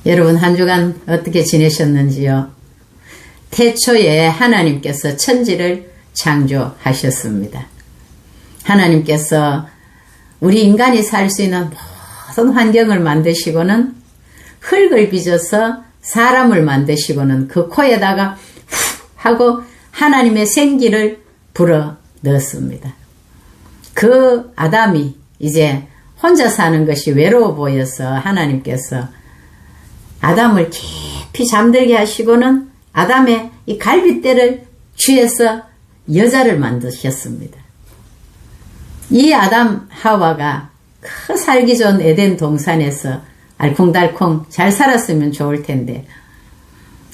여러분 한 주간 어떻게 지내셨는지요? 태초에 하나님께서 천지를 창조하셨습니다. 하나님께서 우리 인간이 살 수 있는 모든 환경을 만드시고는 흙을 빚어서 사람을 만드시고는 그 코에다가 후 하고 하나님의 생기를 불어 넣었습니다. 그 아담이 이제 혼자 사는 것이 외로워 보여서 하나님께서 아담을 깊이 잠들게 하시고는 아담의 이 갈빗대를 쥐어서 여자를 만드셨습니다. 이 아담 하와가 그 살기 좋은 에덴 동산에서 알콩달콩 잘 살았으면 좋을 텐데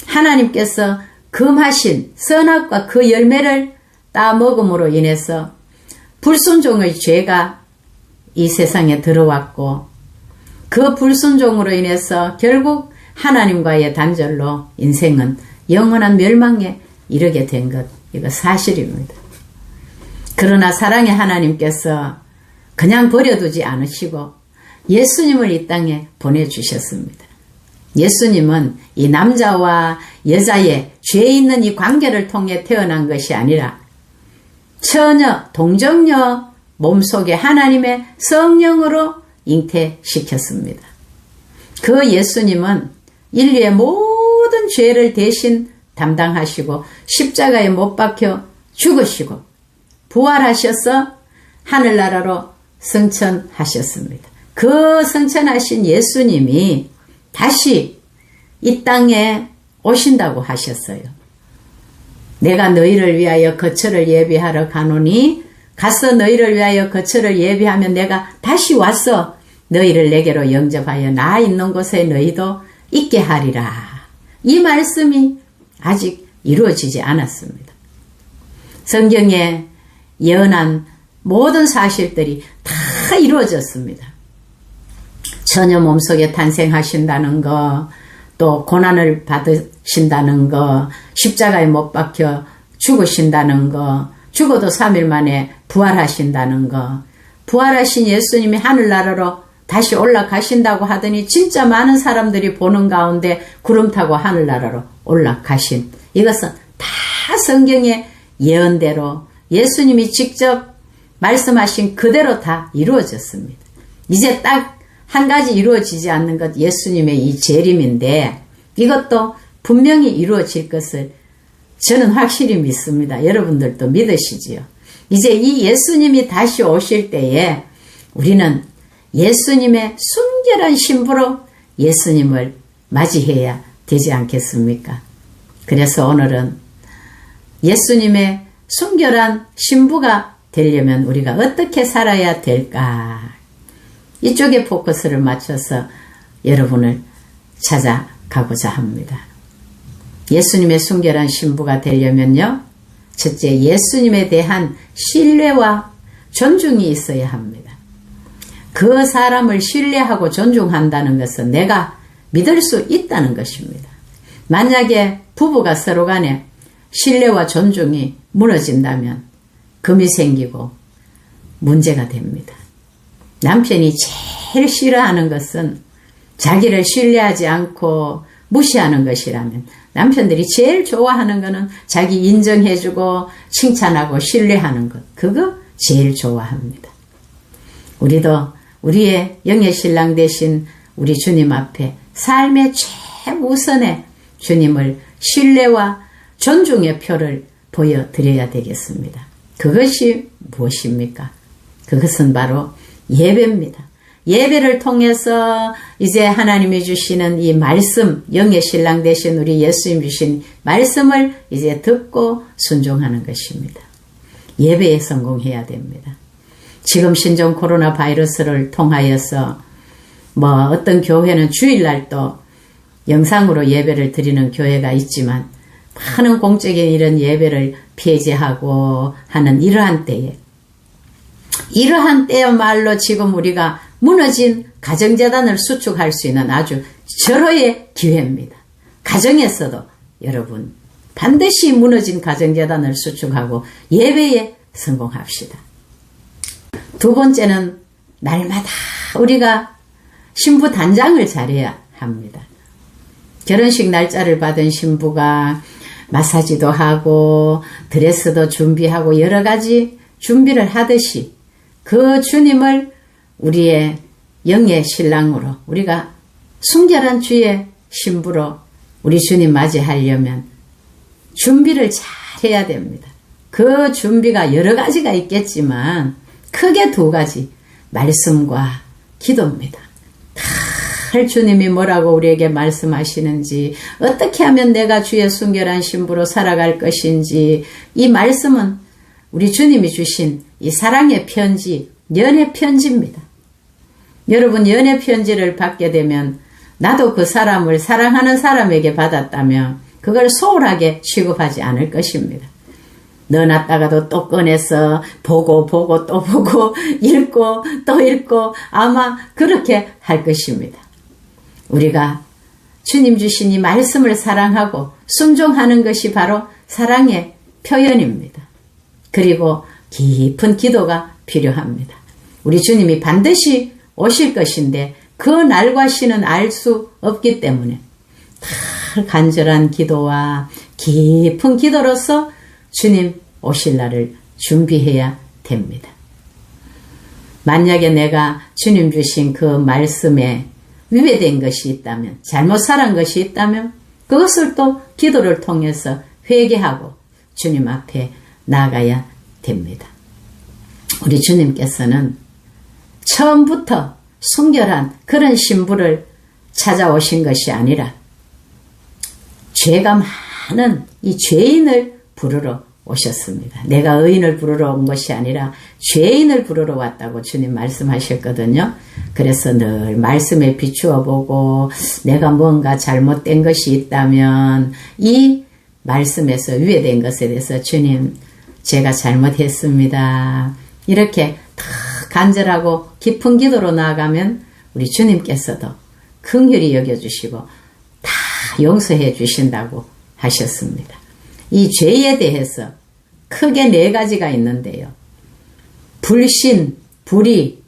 하나님께서 금하신 선악과 그 열매를 따먹음으로 인해서 불순종의 죄가 이 세상에 들어왔고 그 불순종으로 인해서 결국 하나님과의 단절로 인생은 영원한 멸망에 이르게 된 것, 이거 사실입니다. 그러나 사랑의 하나님께서 그냥 버려두지 않으시고 예수님을 이 땅에 보내주셨습니다. 예수님은 이 남자와 여자의 죄 있는 이 관계를 통해 태어난 것이 아니라 처녀, 동정녀 몸속에 하나님의 성령으로 잉태시켰습니다. 그 예수님은 인류의 모든 죄를 대신 담당하시고 십자가에 못 박혀 죽으시고 부활하셔서 하늘나라로 승천하셨습니다. 그 승천하신 예수님이 다시 이 땅에 오신다고 하셨어요. 내가 너희를 위하여 거처를 예비하러 가노니 가서 너희를 위하여 거처를 예비하면 내가 다시 와서 너희를 내게로 영접하여 나 있는 곳에 너희도 있게 하리라. 이 말씀이 아직 이루어지지 않았습니다. 성경에 예언한 모든 사실들이 다 이루어졌습니다. 처녀 몸속에 탄생하신다는 거, 또 고난을 받으신다는 거, 십자가에 못 박혀 죽으신다는 거, 죽어도 3일 만에 부활하신다는 거, 부활하신 예수님이 하늘나라로 다시 올라가신다고 하더니 진짜 많은 사람들이 보는 가운데 구름 타고 하늘나라로 올라가신, 이것은 다 성경의 예언대로 예수님이 직접 말씀하신 그대로 다 이루어졌습니다. 이제 딱 한 가지 이루어지지 않는 것, 예수님의 이 재림인데 이것도 분명히 이루어질 것을 저는 확실히 믿습니다. 여러분들도 믿으시지요. 이제 이 예수님이 다시 오실 때에 우리는 예수님의 순결한 신부로 예수님을 맞이해야 되지 않겠습니까? 그래서 오늘은 예수님의 순결한 신부가 되려면 우리가 어떻게 살아야 될까? 이쪽에 포커스를 맞춰서 여러분을 찾아가고자 합니다. 예수님의 순결한 신부가 되려면요, 첫째 예수님에 대한 신뢰와 존중이 있어야 합니다. 그 사람을 신뢰하고 존중한다는 것은 내가 믿을 수 있다는 것입니다. 만약에 부부가 서로 간에 신뢰와 존중이 무너진다면 금이 생기고 문제가 됩니다. 남편이 제일 싫어하는 것은 자기를 신뢰하지 않고 무시하는 것이라면 남편들이 제일 좋아하는 것은 자기 인정해주고 칭찬하고 신뢰하는 것, 그거 제일 좋아합니다. 우리도 우리의 영의 신랑 되신 우리 주님 앞에 삶의 최우선의 주님을 신뢰와 존중의 표를 보여드려야 되겠습니다. 그것이 무엇입니까? 그것은 바로 예배입니다. 예배를 통해서 이제 하나님이 주시는 이 말씀, 영의 신랑 되신 우리 예수님 주신 말씀을 이제 듣고 순종하는 것입니다. 예배에 성공해야 됩니다. 지금 신종 코로나 바이러스를 통하여서 어떤 교회는 주일날도 영상으로 예배를 드리는 교회가 있지만 많은 공적인 이런 예배를 폐지하고 하는 이러한 때야말로 지금 우리가 무너진 가정재단을 수축할 수 있는 아주 절호의 기회입니다. 가정에서도 여러분 반드시 무너진 가정재단을 수축하고 예배에 성공합시다. 두 번째는 날마다 우리가 신부 단장을 잘해야 합니다. 결혼식 날짜를 받은 신부가 마사지도 하고 드레스도 준비하고 여러 가지 준비를 하듯이 그 주님을 우리의 영의 신랑으로 우리가 순결한 주의 신부로 우리 주님 맞이하려면 준비를 잘 해야 됩니다. 그 준비가 여러 가지가 있겠지만 크게 두 가지, 말씀과 기도입니다. 늘 주님이 뭐라고 우리에게 말씀하시는지, 어떻게 하면 내가 주의 순결한 신부로 살아갈 것인지, 이 말씀은 우리 주님이 주신 이 사랑의 편지, 연애 편지입니다. 여러분, 연애 편지를 받게 되면 나도 그 사람을 사랑하는 사람에게 받았다면 그걸 소홀하게 취급하지 않을 것입니다. 넣어놨다가도 또 꺼내서 보고 또 보고 읽고 또 읽고 아마 그렇게 할 것입니다. 우리가 주님 주신 이 말씀을 사랑하고 순종하는 것이 바로 사랑의 표현입니다. 그리고 깊은 기도가 필요합니다. 우리 주님이 반드시 오실 것인데 그 날과 시는 알 수 없기 때문에 간절한 기도와 깊은 기도로서 주님 오실 날을 준비해야 됩니다. 만약에 내가 주님 주신 그 말씀에 위배된 것이 있다면, 잘못 살은 것이 있다면 그것을 또 기도를 통해서 회개하고 주님 앞에 나아가야 됩니다. 우리 주님께서는 처음부터 순결한 그런 신부를 찾아오신 것이 아니라 죄가 많은 이 죄인을 부르러 오셨습니다. 내가 의인을 부르러 온 것이 아니라 죄인을 부르러 왔다고 주님 말씀하셨거든요. 그래서 늘 말씀에 비추어 보고 내가 뭔가 잘못된 것이 있다면 이 말씀에서 위배된 것에 대해서 주님, 제가 잘못했습니다. 이렇게 다 간절하고 깊은 기도로 나아가면 우리 주님께서도 긍휼히 여겨주시고 다 용서해 주신다고 하셨습니다. 이 죄에 대해서 크게 4가지가 있는데요. 불신, 불의,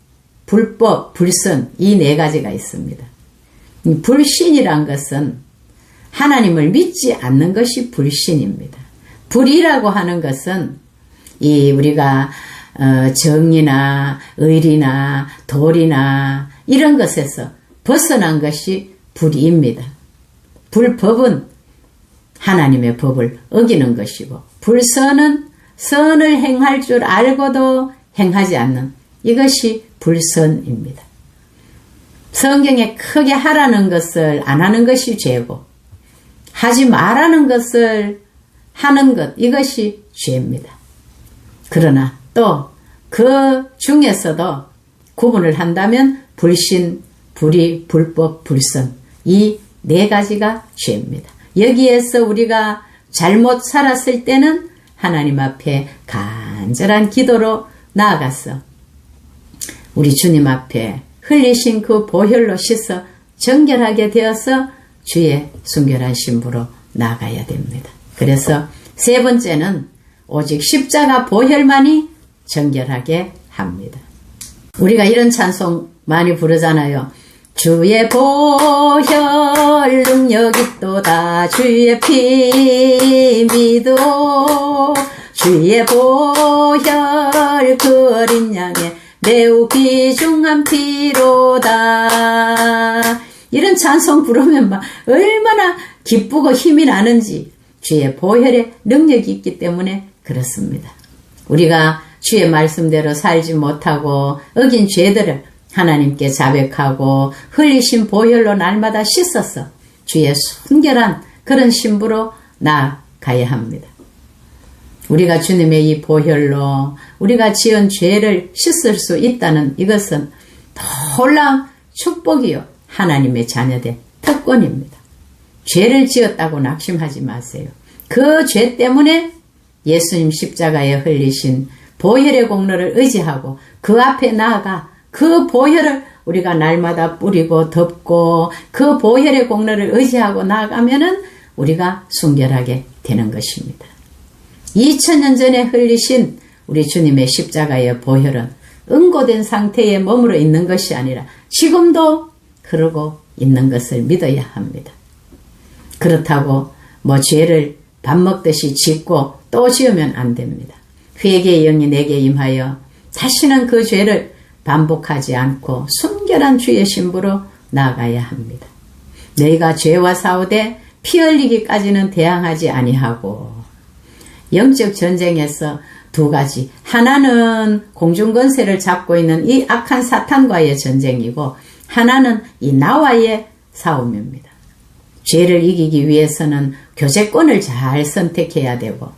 불법, 불선, 이 4가지가 있습니다. 이 불신이란 것은 하나님을 믿지 않는 것이 불신입니다. 불의라고 하는 것은 이 우리가 정의나 의리나 도리나 이런 것에서 벗어난 것이 불의입니다. 불법은 하나님의 법을 어기는 것이고, 불선은 선을 행할 줄 알고도 행하지 않는 이것이 불선입니다. 성경에 크게 하라는 것을 안 하는 것이 죄고, 하지 말라는 것을 하는 것, 이것이 죄입니다. 그러나 또 그 중에서도 구분을 한다면 불신, 불의, 불법, 불선, 이 4가지가 죄입니다. 여기에서 우리가 잘못 살았을 때는 하나님 앞에 간절한 기도로 나아가서 우리 주님 앞에 흘리신 그 보혈로 씻어 정결하게 되어서 주의 순결한 신부로 나아가야 됩니다. 그래서 3번째는 오직 십자가 보혈만이 정결하게 합니다. 우리가 이런 찬송 많이 부르잖아요. 주의 보혈 능력이 또다, 주의 피 믿어, 주의 보혈 그 어린 양의 매우 귀중한 피로다. 이런 찬송 부르면 막 얼마나 기쁘고 힘이 나는지, 주의 보혈의 능력이 있기 때문에 그렇습니다. 우리가 주의 말씀대로 살지 못하고 어긴 죄들을 하나님께 자백하고 흘리신 보혈로 날마다 씻어서 주의 순결한 그런 신부로 나아가야 합니다. 우리가 주님의 이 보혈로 우리가 지은 죄를 씻을 수 있다는 이것은 놀라운 축복이요, 하나님의 자녀된 특권입니다. 죄를 지었다고 낙심하지 마세요. 그 죄 때문에 예수님 십자가에 흘리신 보혈의 공로를 의지하고 그 앞에 나아가 그 보혈을 우리가 날마다 뿌리고 덮고 그 보혈의 공로를 의지하고 나아가면은 우리가 순결하게 되는 것입니다. 2000년 전에 흘리신 우리 주님의 십자가의 보혈은 응고된 상태에 머물러 있는 것이 아니라 지금도 흐르고 있는 것을 믿어야 합니다. 그렇다고 뭐 죄를 밥 먹듯이 짓고 또 지으면 안 됩니다. 회개의 영이 내게 임하여 다시는 그 죄를 반복하지 않고 순결한 주의 신부로 나아가야 합니다. 너희가 죄와 싸우되 피 흘리기까지는 대항하지 아니하고. 영적 전쟁에서 두 가지, 하나는 공중권세를 잡고 있는 이 악한 사탄과의 전쟁이고 하나는 이 나와의 싸움입니다. 죄를 이기기 위해서는 교제권을 잘 선택해야 되고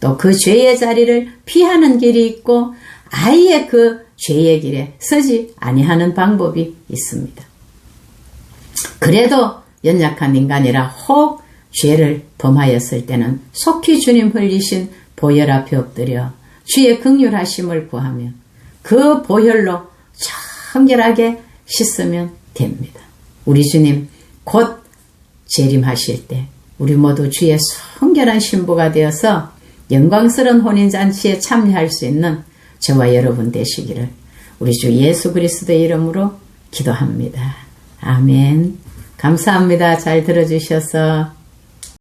또 그 죄의 자리를 피하는 길이 있고 아예 그 죄의 길에 서지 아니하는 방법이 있습니다. 그래도 연약한 인간이라 혹 죄를 범하였을 때는 속히 주님 흘리신 보혈 앞에 엎드려 주의 긍휼하심을 구하며 그 보혈로 청결하게 씻으면 됩니다. 우리 주님 곧 재림하실 때 우리 모두 주의 성결한 신부가 되어서 영광스러운 혼인잔치에 참여할 수 있는 저와 여러분 되시기를 우리 주 예수 그리스도의 이름으로 기도합니다. 아멘. 감사합니다. 잘 들어주셔서.